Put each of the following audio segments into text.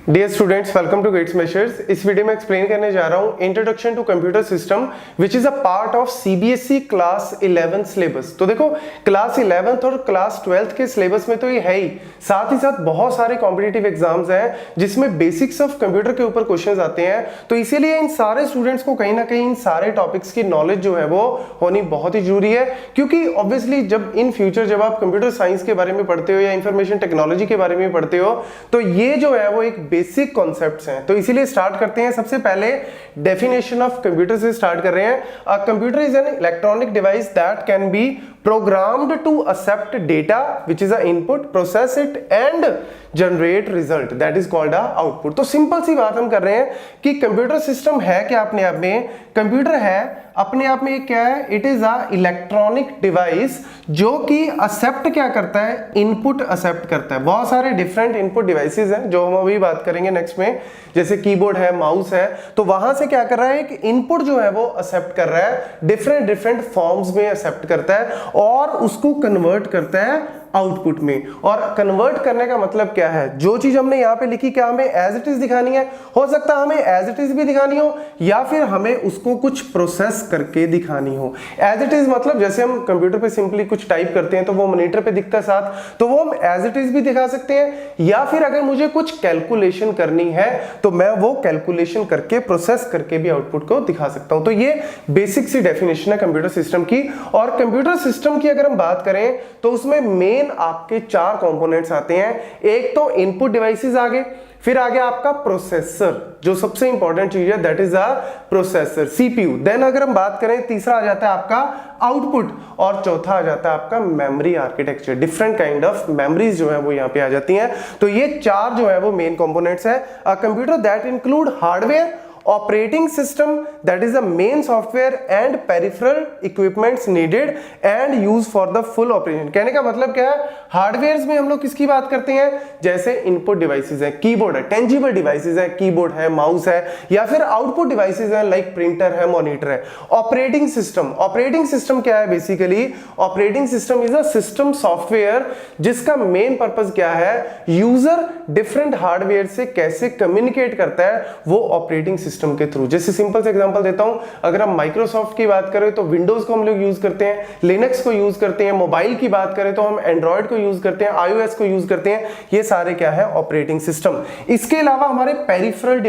Dear students, welcome to Gate Smashers. इस video में explain करने जा रहा हूं introduction to computer system which is a part of CBSE class 11 syllabus. तो देखो, क्लास 11th और क्लास 12th के सिलेबस में तो ये है ही, साथ ही साथ बहुत सारे कॉम्पिटिटिव एग्जाम्स हैं जिसमें बेसिक्स ऑफ कंप्यूटर के ऊपर क्वेश्चंस आते हैं। तो इसीलिए इन सारे स्टूडेंट्स को कहीं ना कहीं इन सारे टॉपिक्स की नॉलेज जो है वो होनी बहुत ही जरूरी है, क्योंकि ऑब्वियसली जब इन फ्यूचर जब आप कंप्यूटर साइंस के बारे में पढ़ते हो या इंफॉर्मेशन टेक्नोलॉजी के बारे में पढ़ते हो तो ये जो है वो एक बेसिक कॉन्सेप्ट्स हैं। तो इसीलिए स्टार्ट करते हैं। सबसे पहले डेफिनेशन ऑफ कंप्यूटर से स्टार्ट कर रहे हैं। A computer is an electronic device that can be programmed to accept data which is a input, process it and generate result, that is called a output। तो simple सी बात हम कर रहे हैं कि कंप्यूटर सिस्टम है क्या अपने आप में, कंप्यूटर है अपने आप में क्या है, it is a electronic device जो कि एक्सेप्ट क्या करता है, इनपुट एक्सेप्ट करता है। बहुत सारे डिफरेंट इनपुट डिवाइसेस हैं जो हम अभी बात करेंगे नेक्स्ट में, जैसे कीबोर्ड है, माउस है। तो वहां से क्या कर रहा है, एक इनपुट जो है वो एक्सेप्ट कर रहा है, डिफरेंट फॉर्म्स में एक्सेप्ट करता है और उसको कन्वर्ट करता है आउटपुट में। और कन्वर्ट करने का मतलब क्या है, जो चीज हमने यहाँ पे लिखी क्या हमें एज इट इज दिखानी है, हो सकता है हमें एज इट इज भी दिखानी हो या फिर हमें उसको कुछ प्रोसेस करके दिखानी हो। एज इट इज मतलब जैसे हम कंप्यूटर पे सिंपली कुछ टाइप करते हैं तो वो मॉनिटर पे दिखता है साथ, तो वो हम एज इट इज भी दिखा सकते हैं, या फिर अगर मुझे कुछ कैलकुलेशन करनी है तो मैं वो कैलकुलेशन करके प्रोसेस करके भी आउटपुट को दिखा सकता हूं। तो ये बेसिक सी डेफिनेशन है कंप्यूटर सिस्टम की। और कंप्यूटर सिस्टम की अगर हम बात करें तो उसमें मेन आपके चार कंपोनेंट्स आते हैं। एक तो इनपुट डिवाइसेस आगे, फिर आगे आपका प्रोसेसर, जो सबसे इंपॉर्टेंट चीज है that is a processor, CPU. Then अगर हम बात करें तीसरा आ जाता है आपका आउटपुट और चौथा आ जाता है आपका memory architecture. Different kind of memories जो है वो यहाँ पे आ जाती हैं। तो ये चार जो है वो मेन कंपोनेंट्स है। A computer that include hardware, operating system that is the main software and peripheral equipments needed and used for the full operation। कहने का मतलब क्या है, हार्डवेयर में हम लोग किसकी बात करते हैं, जैसे इनपुट डिवाइसेस है, कीबोर्ड है, टेंजिबल डिवाइसेस है, कीबोर्ड है, माउस है, या फिर आउटपुट डिवाइसेस है लाइक प्रिंटर है, मॉनिटर है। ऑपरेटिंग सिस्टम क्या है, basically operating system is a system software जिसका मेन पर्पस क्या है, यूजर डिफरेंट हार्डवेयर से कैसे कम्युनिकेट करता है वो ऑपरेटिंग सिस्टम के थ्रू। जैसे सिंपल से एग्जांपल देता हूं, अगर हम माइक्रोसॉफ्ट की बात करें तो विंडोज को हम लोग यूज करते हैं, लिनक्स को यूज करते हैं, मोबाइल की बात करें तो हम एंड्रॉइड को यूज करते हैं, आईओएस को यूज करते हैं। ये सारे क्या है, ऑपरेटिंग सिस्टम। इसके अलावा हमारे पेरिफेरल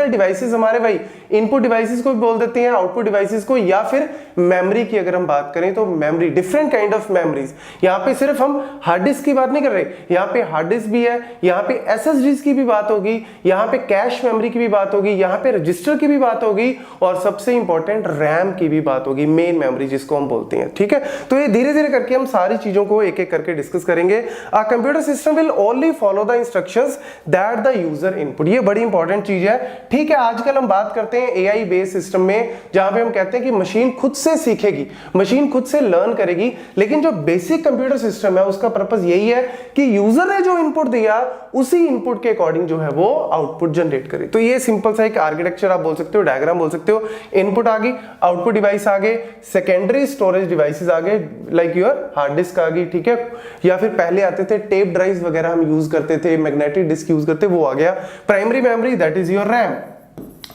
डिवाइसेस हमारे भाई इनपुट डिवाइसेस को भी बोल देते हैं, आउटपुट डिवाइसेस को, या फिर मेमोरी की अगर हम बात करें तो memory, different kind of memories. यहाँ पे सिर्फ हम हार्ड डिस्क की बात नहीं कर रहे, यहाँ पे हार्ड डिस्क भी है, यहाँ पे एसएसडीज की भी बात होगी, यहाँ पे कैश मेमोरी की भी बात होगी, यहाँ पे रजिस्टर की भी बात होगी, और सबसे इंपॉर्टेंट रैम की भी बात होगी, मेन मेमोरी जिसको हम बोलते हैं। ठीक है, तो ये धीरे धीरे करके हम सारी चीजों को एक एक करके डिस्कस करेंगे। A computer system will only follow the instructions that the user input. ये बड़ी इंपॉर्टेंट चीज है। ठीक है, आजकल हम बात करते हैं एआई बेस्ड सिस्टम में, जहां पे हम कहते हैं कि मशीन खुद से सीखेगी, मशीन खुद से लर्न करेगी, लेकिन जो बेसिक कंप्यूटर सिस्टम है उसका पर्पस यही है कि यूजर ने जो इनपुट दिया उसी इनपुट के अकॉर्डिंग जो है वो आउटपुट जनरेट करे। तो ये सिंपल सा एक आर्किटेक्चर आप बोल सकते हो, डायग्राम बोल सकते हो। इनपुट आ गई, आउटपुट डिवाइस आ गए, सेकेंडरी स्टोरेज डिवाइसेस आ गए लाइक योर हार्ड डिस्क आ गई, ठीक है, या फिर पहले आते थे टेप ड्राइव वगैरह हम यूज करते थे, मैग्नेटिक डिस्क यूज करते, वो आ गया। Primary memory that is your RAM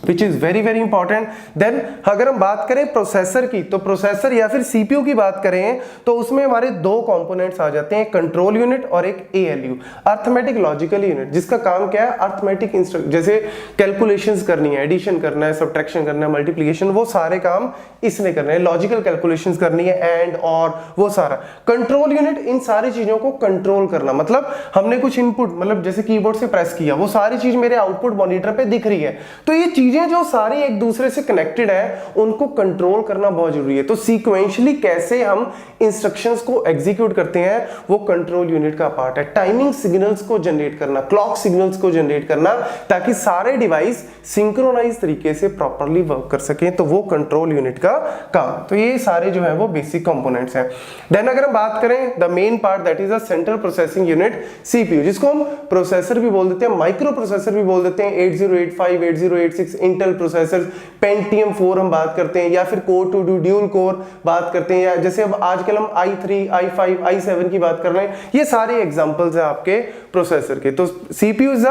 which is very very important। then अगर हम बात करें प्रोसेसर की, तो प्रोसेसर या फिर सीपीयू की बात करें तो उसमें हमारे दो कंपोनेंट्स आ जाते हैं, कंट्रोल यूनिट और एक एएलयू, अर्थमेटिक लॉजिकल यूनिट, जिसका काम क्या है, अर्थमेटिक जैसे कैलकुलेशंस करनी है, एडिशन करना है, सब्ट्रैक्शन करना है, मल्टीप्लिकेशन, वो सारे काम इसने करने हैं। लॉजिकल कैलकुलेशंस करनी है, एंड और वो सारा। कंट्रोल यूनिट इन सारी चीजों को कंट्रोल करना, मतलब हमने कुछ इनपुट, मतलब जैसे कीबोर्ड से प्रेस किया, वो सारी चीज मेरे आउटपुट मॉनिटर पे दिख रही है, तो ये चीजें जो सारी एक दूसरे से कनेक्टेड है उनको कंट्रोल करना बहुत जरूरी है। तो सीक्वेंशियली कैसे हम इंस्ट्रक्शंस को एग्जीक्यूट करते हैं वो कंट्रोल यूनिट का पार्ट है। टाइमिंग सिग्नल्स को जनरेट करना, क्लॉक सिग्नल्स को जनरेट करना, ताकि सारे डिवाइस सिंक्रोनाइज तरीके से प्रॉपर्ली वर्क कर सकें, तो वो कंट्रोल यूनिट का काम। तो ये सारे जो है वो बेसिक कंपोनेंट्स हैं। देन अगर हम बात करें the main part that is a central processing unit, CPU, जिसको हम प्रोसेसर भी बोल देते हैं, माइक्रो प्रोसेसर भी बोल देते हैं, 8085, 8086 इंटेल प्रोसेसर्स, पेंटियम 4 हम बात करते हैं, या फिर कोर टू ड्यूल कोर बात करते हैं, या जैसे अब आजकल हम i3, i5, i7 की बात कर रहे हैं, ये सारे एग्जांपल्स हैं आपके प्रोसेसर के। तो CPU is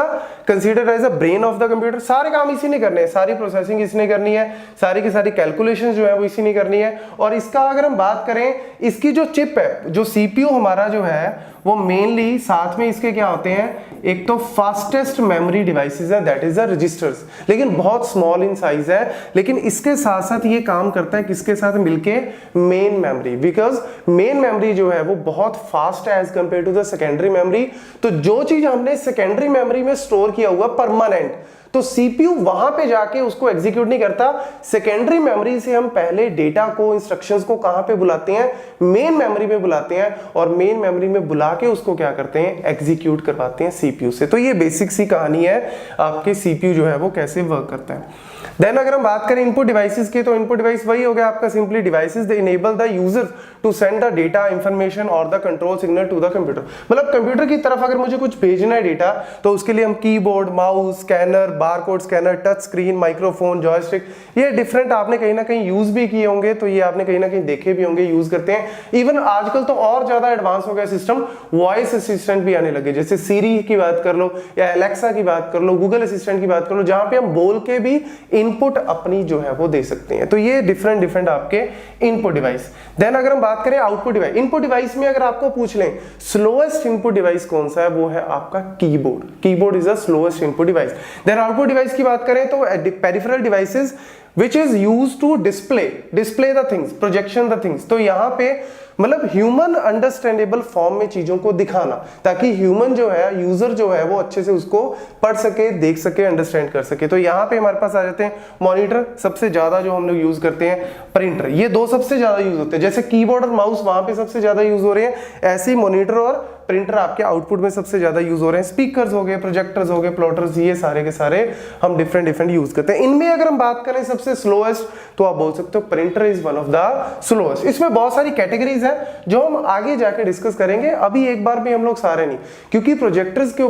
considered as a brain of the computer, सारे काम इसी ने करने हैं, सारी प्रोसेसिंग इसने करनी है, सारी की सारी कैलकुलेशंस जो है वो इसी ने करनी है। और इसका अगर हम बात करें, इसकी जो चिप है, जो CPU हमारा जो है वो मेनली साथ में इसके क्या होते हैं, एक तो फास्टेस्ट मेमोरी डिवाइसेस है, दैट इज द रजिस्टर्स, लेकिन बहुत स्मॉल इन साइज है, लेकिन इसके साथ साथ ये काम करता है किसके साथ मिलके, main memory, because main memory जो है वो बहुत फास्ट है as compare to the secondary memory. तो जो चीज हमने सेकेंडरी मेमोरी में स्टोर किया हुआ परमानेंट, तो CPU वहां पे जाके उसको एग्जीक्यूट नहीं करता, सेकेंडरी मेमोरी से हम पहले डेटा को, इंस्ट्रक्शंस को कहां पे बुलाते हैं, मेन मेमोरी में बुलाते हैं, और मेन मेमोरी में बुला के उसको क्या करते हैं, एग्जीक्यूट करवाते हैं CPU से। तो ये बेसिक सी कहानी है आपके CPU जो है वो कैसे वर्क करता है। देन अगर हम बात करें इनपुट डिवाइसेस की, तो इनपुट डिवाइस वही हो गया आपका simply devices that enable the user to send the data, information और the control signal to the computer. मतलब कंप्यूटर की तरफ अगर मुझे कुछ भेजना है डेटा, तो उसके लिए हम keyboard, mouse, scanner, barcode scanner, touch screen, microphone, joystick, ये डिफरेंट आपने कहीं ना कहीं यूज भी किए होंगे, तो ये आपने कहीं ना कहीं देखे भी होंगे, यूज करते हैं। इवन आजकल तो और ज्यादा एडवांस हो गया सिस्टम, वॉइस असिस्टेंट भी आने लगे, जैसे सीरी की बात कर लो, या एलेक्सा की बात कर लो, गूगल असिस्टेंट की बात कर लो, जहां पे हम बोल के भी इनपुट अपनी जो है वो दे सकते हैं। तो ये डिफरेंट आपके इनपुट डिवाइस। देन अगर हम बात करें आउटपुट डिवाइस, इनपुट डिवाइस में अगर आपको पूछ लें स्लोएस्ट इनपुट डिवाइस कौन सा है, वो है आपका keyboard. Keyboard is the slowest input device. Then output device की बात करें तो peripheral devices which is used to display the things, projection the things। तो यहाँ पे मतलब ह्यूमन अंडरस्टैंडेबल फॉर्म में चीजों को दिखाना, ताकि ह्यूमन जो है, यूजर जो है वो अच्छे से उसको पढ़ सके, देख सके, अंडरस्टैंड कर सके। तो यहाँ पे हमारे पास आ जाते हैं मॉनिटर, सबसे ज्यादा जो हम लोग यूज करते हैं प्रिंटर, ये दो सबसे ज्यादा यूज होते हैं। जैसे कीबोर्ड और माउस वहां पे सबसे ज्यादा यूज हो रहे हैं, ऐसे ही मॉनिटर और प्रिंटर आपके आउटपुट में सबसे ज्यादा यूज हो रहे हैं। स्पीकर्स हो गए, प्रोजेक्टर्स हो गए, प्लॉटर्स, ये सारे के सारे हम डिफरेंट यूज करते हैं। इनमें अगर हम बात करें सबसे स्लोएस्ट, तो आप बोल सकते हो printer is one of the slowest. इसमें बहुत सारी कैटेगरीज है जो हम आगे जाके डिस्कस करेंगे, अभी एक बार भी हम लोग सारे नहीं, क्योंकि प्रोजेक्टर्स के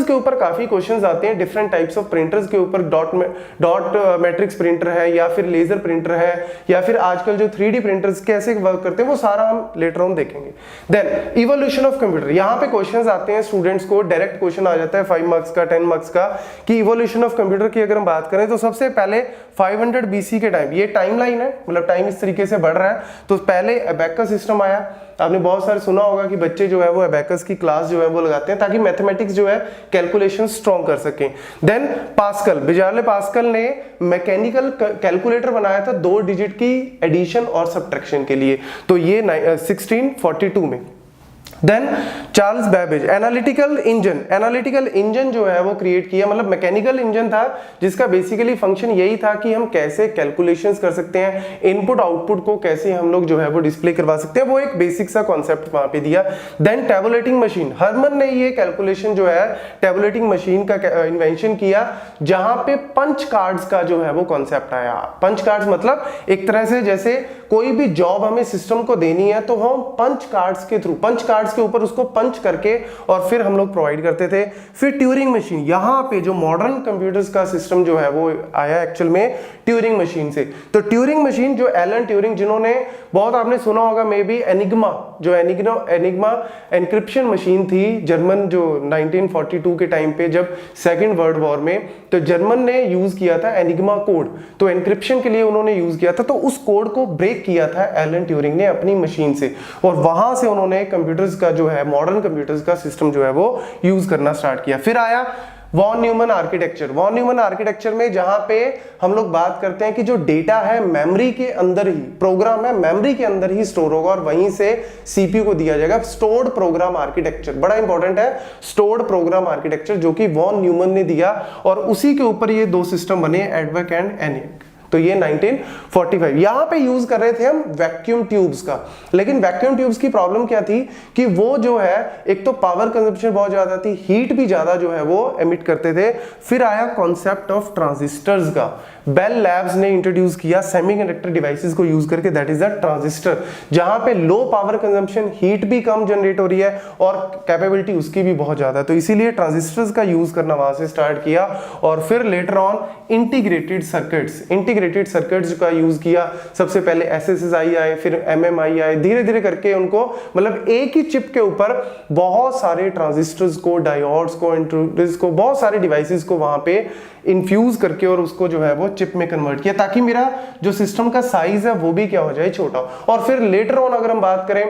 ऊपर काफी क्वेश्चंस आते हैं, डिफरेंट टाइप्स ऑफ प्रिंटर्स के ऊपर, डॉट मैट्रिक्स प्रिंटर है, या फिर लेजर प्रिंटर है, या फिर आजकल जो 3D प्रिंटर्स कैसे वर्क करते हैं, वो सारा हम लेटर ऑन देखेंगे। देन इवोल्यूशन ऑफ कंप्यूटर, यहाँ पे क्वेश्चंस आते हैं स्टूडेंट्स को, डायरेक्ट क्वेश्चन आ जाता है 5 मार्क्स का, 10 मार्क्स का, कि इवोल्यूशन ऑफ कंप्यूटर की अगर हम बात करें तो सबसे पहले 500 BC के टाइम, ये टाइमलाइन है, मतलब टाइम इस तरीके से बढ़ रहा है। तो पहले अबेकस सिस्टम आया, आपने बहुत सारे सुना होगा कि बच्चे जो है वो अबेकस की क्लास जो है वो लगाते हैं, ताकि मैथमेटिक्स जो है कैलकुलेशन स्ट्रॉन्ग कर सकें। देन पास्कल, बिजार्ले पास्कल ने मैकेनिकल कैलकुलेटर बनाया था 2 डिजिट की एडिशन और सब्ट्रैक्शन के लिए, तो ये 1642 में। Then Charles Babbage, analytical engine जो है वो क्रिएट किया, मतलब मैकेनिकल इंजन था जिसका बेसिकली फंक्शन यही था कि हम कैसे कैलकुलेशंस कर सकते हैं, इनपुट आउटपुट को कैसे हम लोग जो है वो डिस्प्ले करवा सकते हैं, वो एक बेसिक सा कॉन्सेप्ट वहां पे दिया। देन टैबुलेटिंग मशीन, हरमन ने ये कैलकुलेशन जो है टैबुलेटिंग मशीन का इन्वेंशन किया, जहां पे पंच कार्ड्स का जो है वो कॉन्सेप्ट आया। पंच कार्ड्स मतलब एक तरह से जैसे कोई भी जॉब हमें सिस्टम को देनी है, तो हम पंच कार्ड्स के थ्रू, पंच कार्ड्स के ऊपर उसको पंच करके और फिर हम लोग प्रोवाइड करते थे। फिर ट्यूरिंग मशीन, यहाँ पे जो मॉडर्न कंप्यूटर्स का सिस्टम जो है वो आया एक्चुअल में ट्यूरिंग मशीन से। तो ट्यूरिंग मशीन जो एलन ट्यूरिंग, जिन्होंने बहुत आपने सुना होगा मे बी एनिग्मा, जो एनिग्मा एनक्रिप्शन मशीन थी जर्मन, जो 1942 के टाइम पे जब सेकेंड वर्ल्ड वॉर में, तो जर्मन ने यूज किया था एनिग्मा कोड, तो एनक्रिप्शन के लिए उन्होंने यूज किया था। तो उस कोड को ब्रेक किया था एलन ट्यूरिंग ने अपनी मशीन से, और वहां से उन्होंने कंप्यूटर्स का जो है, मॉडर्न कंप्यूटर्स का सिस्टम जो है वो यूज करना स्टार्ट किया। फिर आया वॉन न्यूमन आर्किटेक्चर में, जहां पे हम लोग बात करते हैं कि जो डेटा है मेमोरी के अंदर ही, प्रोग्राम है मेमोरी के अंदर ही स्टोर होगा और वहीं से सीपीयू को दिया जाएगा। स्टोर्ड प्रोग्राम आर्किटेक्चर बड़ा इंपॉर्टेंट है, स्टोर्ड प्रोग्राम आर्किटेक्चर, जो कि वॉन न्यूमन ने दिया, और उसी के ऊपर ये 2 सिस्टम बने, एडवेक एंड एनिक। तो ये 1945। यहां पे यूज कर रहे थे हम वैक्यूम ट्यूब्स का, लेकिन वैक्यूम ट्यूब्स की प्रॉब्लम क्या थी कि वो जो है एक तो पावर कंजप्शन बहुत ज्यादा थी, हीट भी ज्यादा जो है वो एमिट करते थे। फिर आया कॉन्सेप्ट ऑफ ट्रांजिस्टर्स का, बेल लैब्स ने इंट्रोड्यूस किया सेमीकंडक्टर डिवाइसेस को यूज करके, दैट इज द ट्रांजिस्टर, जहां पे लो पावर कंजम्पशन, हीट भी कम जनरेट हो रही है और कैपेबिलिटी उसकी भी बहुत ज्यादा है, तो इसीलिए ट्रांजिस्टर्स का यूज करना वहां से स्टार्ट किया। और फिर लेटर ऑन इंटीग्रेटेड सर्किट्स का यूज किया। सबसे पहले SSSI आए, फिर MMI आए, धीरे धीरे करके उनको मतलब एक ही चिप के ऊपर बहुत सारे ट्रांजिस्टर्स को, डायोड्स को, इंट्रोडर्स को, बहुत सारे डिवाइसेस को वहां पे इन्फ्यूज करके और उसको जो है वो चिप में कन्वर्ट किया, ताकि मेरा जो सिस्टम का साइज है वो भी क्या हो जाए, छोटा। और फिर लेटर ऑन अगर हम बात करें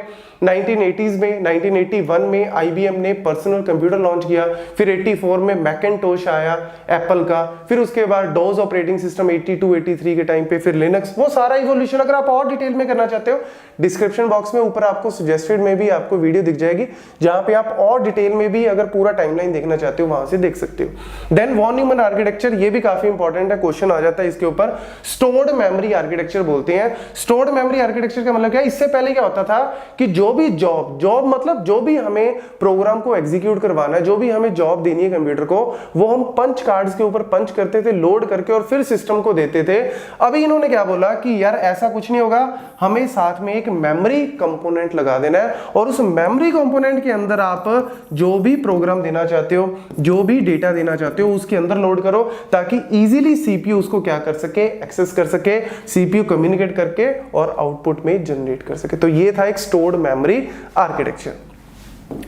1980s में, 1981 में IBM ने पर्सनल कंप्यूटर लॉन्च किया, फिर 84 में मैकिन्टोश आया एप्पल का, फिर उसके बाद डोज ऑपरेटिंग सिस्टम 82, 83 के टाइम पे, फिर लिनक्स, वो सारा इवोल्यूशन अगर आप और डिटेल में करना चाहते हो, डिस्क्रिप्शन बॉक्स में ऊपर आपको सजेस्टेड में भी आपको वीडियो दिख जाएगी, जहां पे आप और डिटेल में भी अगर पूरा टाइमलाइन देखना चाहते हो वहां से देख सकते हो। देन वॉन न्यूमन आर्किटेक्चर, ये भी काफी इंपॉर्टेंट है, क्वेश्चन आ जाता है इसके ऊपर। स्टोर्ड मेमोरी आर्किटेक्चर बोलते हैं। स्टोर्ड मेमोरी आर्किटेक्चर का मतलब क्या है, इससे पहले क्या होता था कि जो भी जॉब मतलब जो भी हमें प्रोग्राम को एग्जीक्यूट करवाना है, जो भी हमें जॉब देनी है कंप्यूटर को, वो हम पंच कार्ड्स के ऊपर पंच करते थे, लोड करके, और फिर सिस्टम को देते थे। अभी इन्होंने क्या बोला कि यार ऐसा कुछ नहीं होगा, हमें साथ में एक मेमोरी कंपोनेंट लगा देना है, और उस मेमोरी कंपोनेंट के अंदर आप जो भी प्रोग्राम देना चाहते हो, जो भी डेटा देना चाहते हो, उसके अंदर लोड करो, ताकि इजीली सीपीयू उसको क्या कर सके, एक्सेस कर सके, सीपीयू कम्युनिकेट करके और आउटपुट में जनरेट कर सके। तो ये था एक स्टोर्ड मेमोरी आर्किटेक्चर।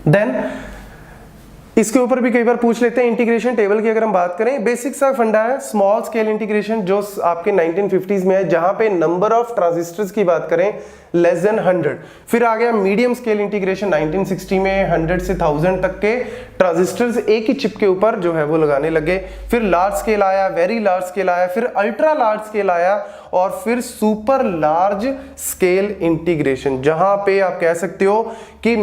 देन इसके ऊपर भी कई बार पूछ लेते हैं इंटीग्रेशन टेबल की अगर हम बात करें, बेसिक सा फंडा है स्मॉल स्केल इंटीग्रेशन, जो आपके 1950s में है, जहां पे नंबर ऑफ ट्रांजिस्टर्स की बात करें लेस देन 100। फिर आ गया मीडियम स्केल इंटीग्रेशन 1960 में 100 से 1000 तक के ट्रांजिस्टर्स एक ही चिप के ऊपर जो है वो लगाने लगे। फिर लार्ज स्केल आया, वेरी लार्ज स्केल आया, फिर अल्ट्रा लार्ज स्केल आया, और फिर सुपर लार्ज स्केल इंटीग्रेशन, जहां पे आप कह सकते हो कि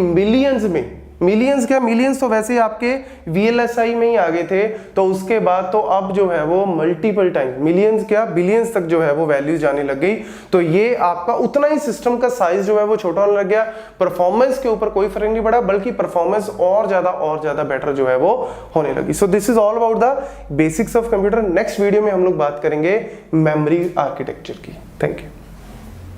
मिलियंस तो वैसे आपके VLSI में ही आ गए थे, तो उसके बाद तो अब जो है वो मल्टीपल टाइम बिलियंस तक जो है वो वैल्यूज जाने लग गई। तो ये आपका उतना ही सिस्टम का साइज जो है वो छोटा होने लग गया। परफॉर्मेंस के ऊपर कोई फर्क नहीं पड़ा, बल्कि परफॉर्मेंस और ज्यादा बेटर जो है वो होने लगी। So this is all about the basics of computer. Next video में हम लोग बात करेंगे मेमोरी आर्किटेक्चर की। Thank you.